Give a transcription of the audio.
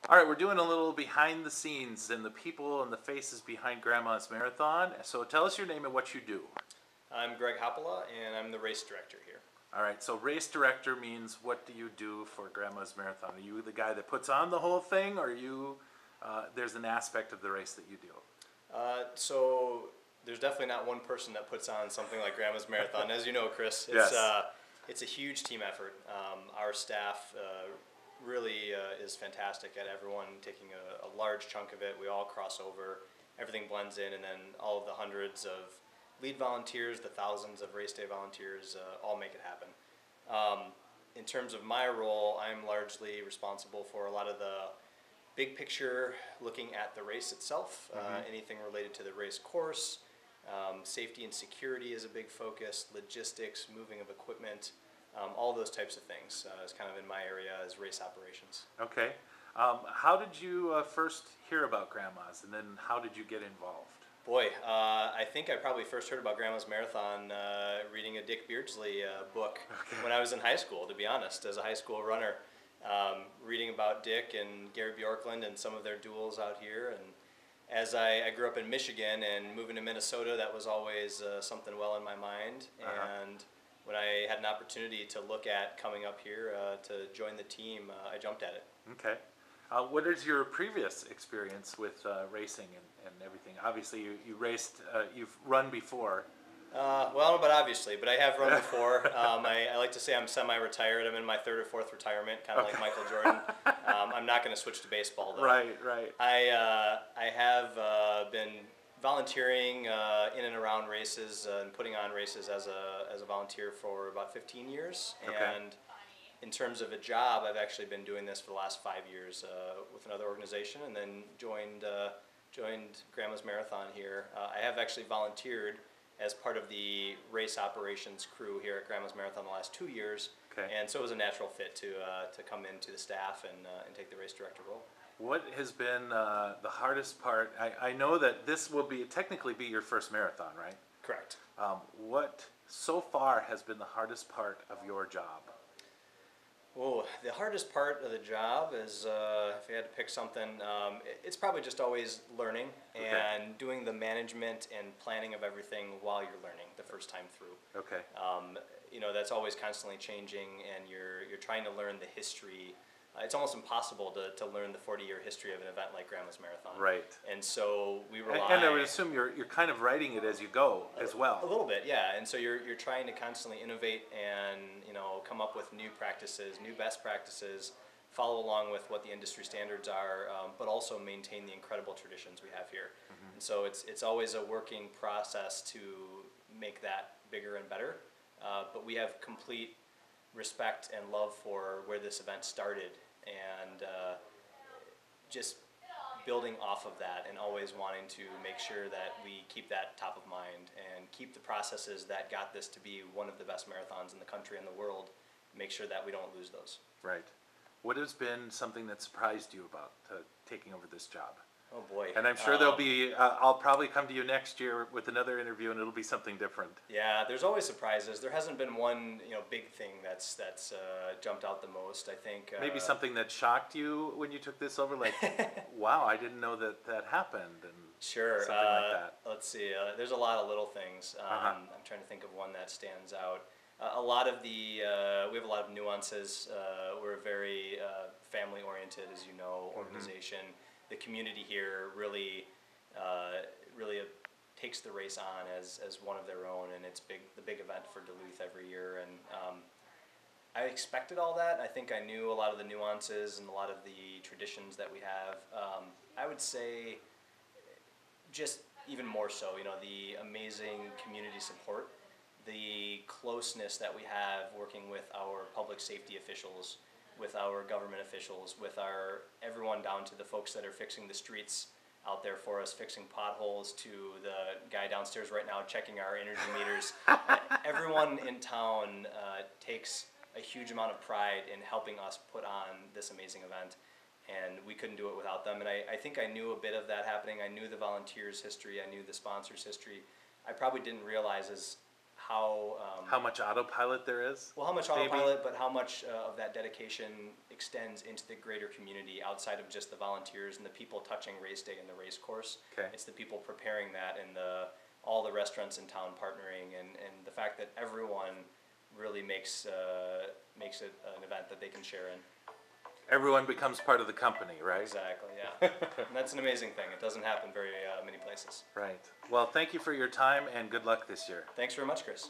All right, we're doing a little behind the scenes and the people and the faces behind Grandma's Marathon. So tell us your name and what you do. I'm Greg Haapala, and I'm the race director here. All right, so race director means what do you do for Grandma's Marathon? Are you the guy that puts on the whole thing, or are you, there's an aspect of the race that you do? So there's definitely not one person that puts on something like Grandma's Marathon. As you know, Chris, it's a huge team effort. Our staff really is fantastic at everyone taking a large chunk of it. We all cross over, everything blends in, and then all of the hundreds of lead volunteers, the thousands of race day volunteers, all make it happen. In terms of my role, I'm largely responsible for a lot of the big picture, looking at the race itself, anything related to the race course. Safety and security is a big focus, logistics, moving of equipment, all those types of things is kind of in my area as race operations. Okay. How did you first hear about Grandma's, and then how did you get involved? Boy, I think I probably first heard about Grandma's Marathon reading a Dick Beardsley book when I was in high school, to be honest, as a high school runner. Reading about Dick and Gary Bjorklund and some of their duels out here. And as I grew up in Michigan and moving to Minnesota, that was always something well in my mind. And when I had an opportunity to look at coming up here to join the team, I jumped at it. Okay. What is your previous experience with racing and everything? Obviously, you raced, you've run before. Well, but obviously, but I have run before. I like to say I'm semi-retired. I'm in my third or fourth retirement, kind of like Michael Jordan. I'm not going to switch to baseball, though. Right. I have been volunteering in and around races and putting on races as a volunteer for about 15 years. Okay. And in terms of a job, I've actually been doing this for the last 5 years with another organization, and then joined Grandma's Marathon here. I have actually volunteered as part of the race operations crew here at Grandma's Marathon the last 2 years. Okay. And so it was a natural fit to come into the staff and take the race director role. What has been the hardest part? I know that this will technically be your first marathon, right? Correct. What so far has been the hardest part of your job? Oh, the hardest part of the job is, if you had to pick something, it's probably just always learning and doing the management and planning of everything while you're learning the first time through. Okay. That's always constantly changing, and you're trying to learn the history. It's almost impossible to learn the 40-year history of an event like Grandma's Marathon. Right. And so we rely. And I would assume you're kind of writing it as you go as well. A little bit, yeah. And so you're trying to constantly innovate and come up with new practices, new best practices, follow along with what the industry standards are, but also maintain the incredible traditions we have here. And so it's always a working process to make that bigger and better. But we have complete respect and love for where this event started, and just building off of that and always wanting to make sure that we keep that top of mind and keep the processes that got this to be one of the best marathons in the country and the world, make sure that we don't lose those. Right. What has been something that surprised you about taking over this job? Oh boy. And I'm sure there'll be, I'll probably come to you next year with another interview, and it'll be something different. Yeah, there's always surprises. There hasn't been one, big thing that's jumped out the most. I think maybe something that shocked you when you took this over, like, wow, I didn't know that happened, and sure, something like that. Let's see. There's a lot of little things. I'm trying to think of one that stands out. A lot of we have a lot of nuances. We're a very family-oriented, as you know, organization. The community here really takes the race on as one of their own, and it's the big event for Duluth every year. And I expected all that. I think I knew a lot of the nuances and a lot of the traditions that we have. I would say just even more so, the amazing community support, the closeness that we have working with our public safety officials, with our government officials, with everyone down to the folks that are fixing the streets out there for us, fixing potholes, to the guy downstairs right now checking our energy meters. Everyone in town takes a huge amount of pride in helping us put on this amazing event, and we couldn't do it without them. And I think I knew a bit of that happening. I knew the volunteers' history. I knew the sponsors' history. I probably didn't realize How much autopilot there is? well, how much maybe? autopilot, but how much of that dedication extends into the greater community outside of just the volunteers and the people touching race day and the race course. Okay. It's the people preparing that and all the restaurants in town partnering and the fact that everyone really makes it an event that they can share in. Everyone becomes part of the company, right? Exactly, yeah. And that's an amazing thing. It doesn't happen very many places. Right. Well, thank you for your time and good luck this year. Thanks very much, Chris.